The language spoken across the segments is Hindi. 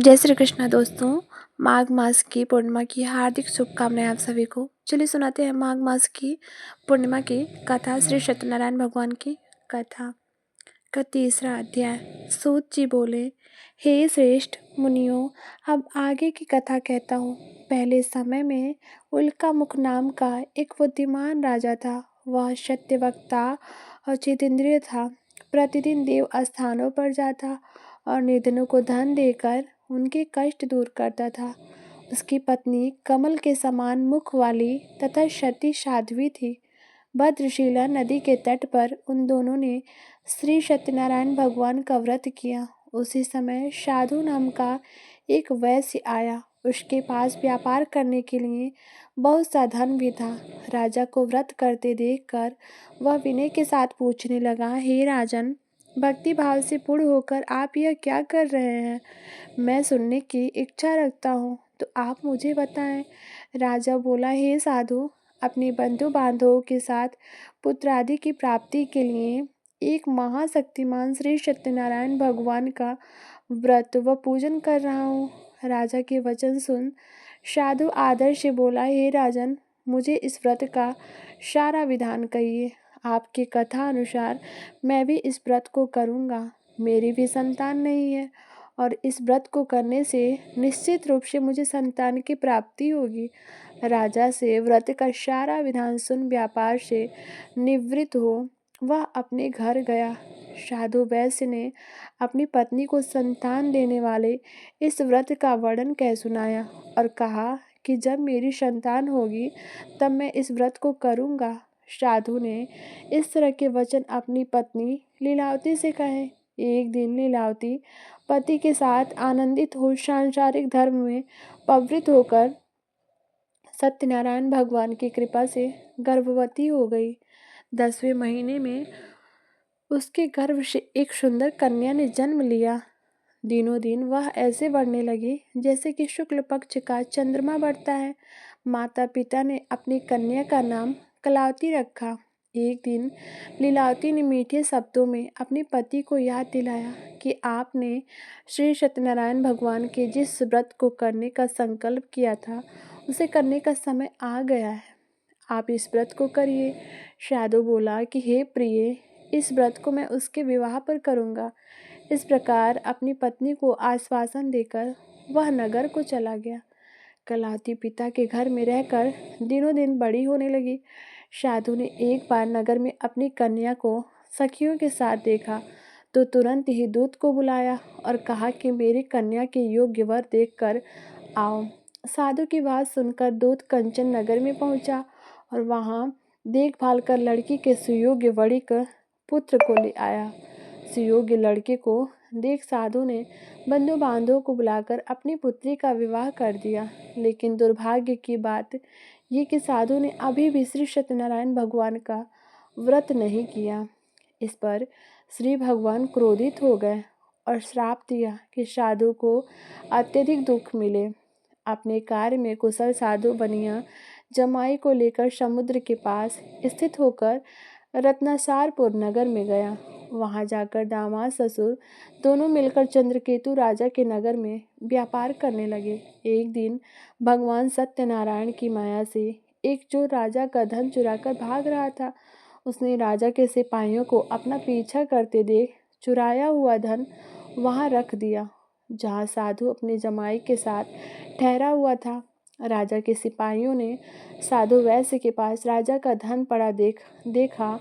जय श्री कृष्णा दोस्तों। माघ मास की पूर्णिमा की हार्दिक शुभकामनाएं आप सभी को। चलिए सुनाते हैं माघ मास की पूर्णिमा की कथा, श्री सत्यनारायण भगवान की कथा का तीसरा अध्याय। सूत जी बोले, हे श्रेष्ठ मुनियों, अब आगे की कथा कहता हूँ। पहले समय में उल्कामुख नाम का एक बुद्धिमान राजा था। वह सत्यवक्ता और जितेंद्रिय था। प्रतिदिन देव स्थानों पर जाता और निर्धनों को धन देकर उनके कष्ट दूर करता था। उसकी पत्नी कमल के समान मुख वाली तथा सती साध्वी थी। भद्रशिला नदी के तट पर उन दोनों ने श्री सत्यनारायण भगवान का व्रत किया। उसी समय साधु नाम का एक वैश्य आया। उसके पास व्यापार करने के लिए बहुत सा धन भी था। राजा को व्रत करते देखकर वह विनय के साथ पूछने लगा, हे राजन, भक्ति भाव से पूर्ण होकर आप यह क्या कर रहे हैं? मैं सुनने की इच्छा रखता हूँ, तो आप मुझे बताएं। राजा बोला, हे साधु, अपने बंधु बांधवों के साथ पुत्र आदि की प्राप्ति के लिए एक महाशक्तिमान श्री सत्यनारायण भगवान का व्रत व पूजन कर रहा हूँ। राजा के वचन सुन साधु आदर से बोला, हे राजन, मुझे इस व्रत का सारा विधान कहिए। आपकी कथा अनुसार मैं भी इस व्रत को करूँगा। मेरी भी संतान नहीं है और इस व्रत को करने से निश्चित रूप से मुझे संतान की प्राप्ति होगी। राजा से व्रत का सारा विधान सुन व्यापार से निवृत्त हो वह अपने घर गया। साधु वैश्य ने अपनी पत्नी को संतान देने वाले इस व्रत का वर्णन कह सुनाया और कहा कि जब मेरी संतान होगी तब मैं इस व्रत को करूँगा। साधु ने इस तरह के वचन अपनी पत्नी लीलावती से कहे। एक दिन लीलावती पति के साथ आनंदित हो सांसारिक धर्म में प्रवृत्त होकर सत्यनारायण भगवान की कृपा से गर्भवती हो गई। 10वें महीने में उसके गर्भ से एक सुंदर कन्या ने जन्म लिया। दिनों दिन वह ऐसे बढ़ने लगी जैसे कि शुक्ल पक्ष का चंद्रमा बढ़ता है। माता पिता ने अपनी कन्या का नाम कलावती रखा। एक दिन लीलावती ने मीठे शब्दों में अपने पति को याद दिलाया कि आपने श्री सत्यनारायण भगवान के जिस व्रत को करने का संकल्प किया था उसे करने का समय आ गया है। आप इस व्रत को करिए। साधु बोला कि हे प्रिय, इस व्रत को मैं उसके विवाह पर करूँगा। इस प्रकार अपनी पत्नी को आश्वासन देकर वह नगर को चला गया। कलावती पिता के घर में रहकर दिनों दिन बड़ी होने लगी। साधु ने एक बार नगर में अपनी कन्या को सखियों के साथ देखा तो तुरंत ही दूत को बुलाया और कहा कि मेरी कन्या के योग्य वर देखकर आओ। साधु की बात सुनकर दूत कंचन नगर में पहुंचा और वहां देखभाल कर लड़की के सुयोग्य वणिक पुत्र को ले आया। सुयोग्य लड़के को देख साधु ने बंधु बांधवों को बुलाकर अपनी पुत्री का विवाह कर दिया। लेकिन दुर्भाग्य की बात ये कि साधु ने अभी भी श्री सत्यनारायण भगवान का व्रत नहीं किया। इस पर श्री भगवान क्रोधित हो गए और श्राप दिया कि साधु को अत्यधिक दुख मिले। अपने कार्य में कुशल साधु बनिया जमाई को लेकर समुद्र के पास स्थित होकर रत्नासारपुर नगर में गया। वहां जाकर दामाद ससुर दोनों मिलकर चंद्रकेतु राजा के नगर में व्यापार करने लगे। एक दिन भगवान सत्यनारायण की माया से एक चोर राजा का धन चुराकर भाग रहा था। उसने राजा के सिपाहियों को अपना पीछा करते देख चुराया हुआ धन वहां रख दिया जहां साधु अपने जमाई के साथ ठहरा हुआ था। राजा के सिपाहियों ने साधु वैश्य के पास राजा का धन पड़ा देखा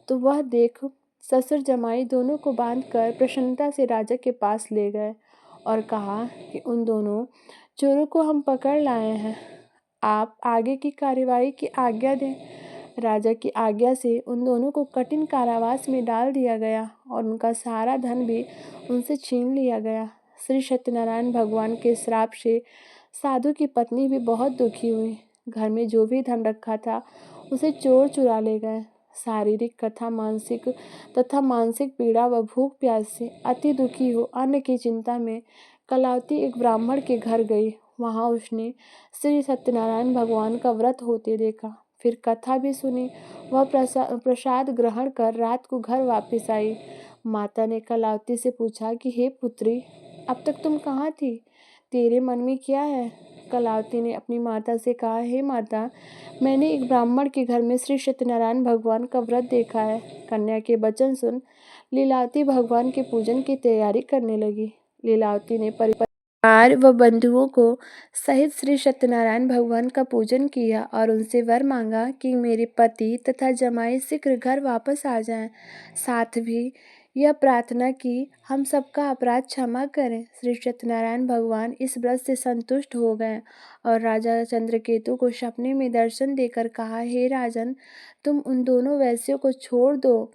तो वह देख ससुर जमाई दोनों को बांधकर प्रसन्नता से राजा के पास ले गए और कहा कि उन दोनों चोरों को हम पकड़ लाए हैं, आप आगे की कार्यवाही की आज्ञा दें। राजा की आज्ञा से उन दोनों को कठिन कारावास में डाल दिया गया और उनका सारा धन भी उनसे छीन लिया गया। श्री सत्यनारायण भगवान के श्राप से साधु की पत्नी भी बहुत दुखी हुई। घर में जो भी धन रखा था उसे चोर चुरा ले गए। शारीरिक तथा मानसिक पीड़ा व भूख प्यास से अति दुखी हो अन्न की चिंता में कलावती एक ब्राह्मण के घर गई। वहां उसने श्री सत्यनारायण भगवान का व्रत होते देखा, फिर कथा भी सुनी। वह प्रसाद ग्रहण कर रात को घर वापस आई। माता ने कलावती से पूछा कि हे पुत्री, अब तक तुम कहाँ थी? तेरे मन में क्या है? कलावती ने अपनी माता से कहा, हे माता, मैंने एक ब्राह्मण के घर में श्री सत्यनारायण भगवान का व्रत देखा है। कन्या के वचन सुन लीलावती भगवान के पूजन की तैयारी करने लगी। लीलावती ने परिवार व बंधुओं को सहित श्री सत्यनारायण भगवान का पूजन किया और उनसे वर मांगा कि मेरे पति तथा जमाई शीघ्र घर वापस आ जाएं। साथ भी यह प्रार्थना की, हम सबका अपराध क्षमा करें। श्री सत्यनारायण भगवान इस व्रत से संतुष्ट हो गए और राजा चंद्रकेतु को सपने में दर्शन देकर कहा, हे राजन, तुम उन दोनों वैश्यों को छोड़ दो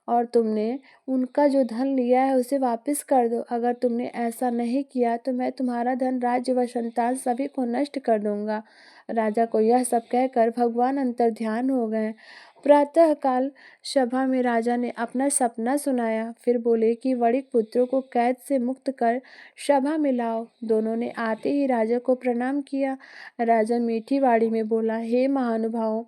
और तुमने उनका जो धन लिया है उसे वापस कर दो। अगर तुमने ऐसा नहीं किया तो मैं तुम्हारा धन, राज्य व संतान सभी को नष्ट कर दूंगा। राजा को यह सब कहकर भगवान अंतर्ध्यान हो गए। प्रातःकाल सभा में राजा ने अपना सपना सुनाया। फिर बोले कि वणिक पुत्रों को कैद से मुक्त कर सभा में लाओ। दोनों ने आते ही राजा को प्रणाम किया। राजा मीठी वाणी में बोला, हे महानुभावों,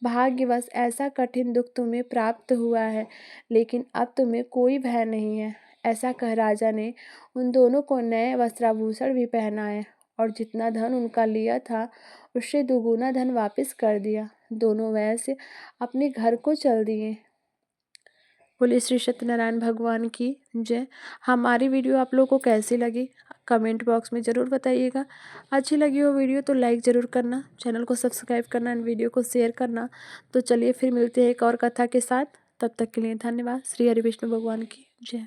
भाग्यवश ऐसा कठिन दुख तुम्हें प्राप्त हुआ है, लेकिन अब तुम्हें कोई भय नहीं है। ऐसा कह राजा ने उन दोनों को नए वस्त्राभूषण भी पहनाए और जितना धन उनका लिया था उससे दुगुना धन वापस कर दिया। दोनों वैश्य अपने घर को चल दिए। बोले श्री सत्यनारायण भगवान की जय। हमारी वीडियो आप लोगों को कैसी लगी कमेंट बॉक्स में ज़रूर बताइएगा। अच्छी लगी हो वीडियो तो लाइक ज़रूर करना, चैनल को सब्सक्राइब करना एंड वीडियो को शेयर करना। तो चलिए फिर मिलते हैं एक और कथा के साथ। तब तक के लिए धन्यवाद। श्री हरि विष्णु भगवान की जय।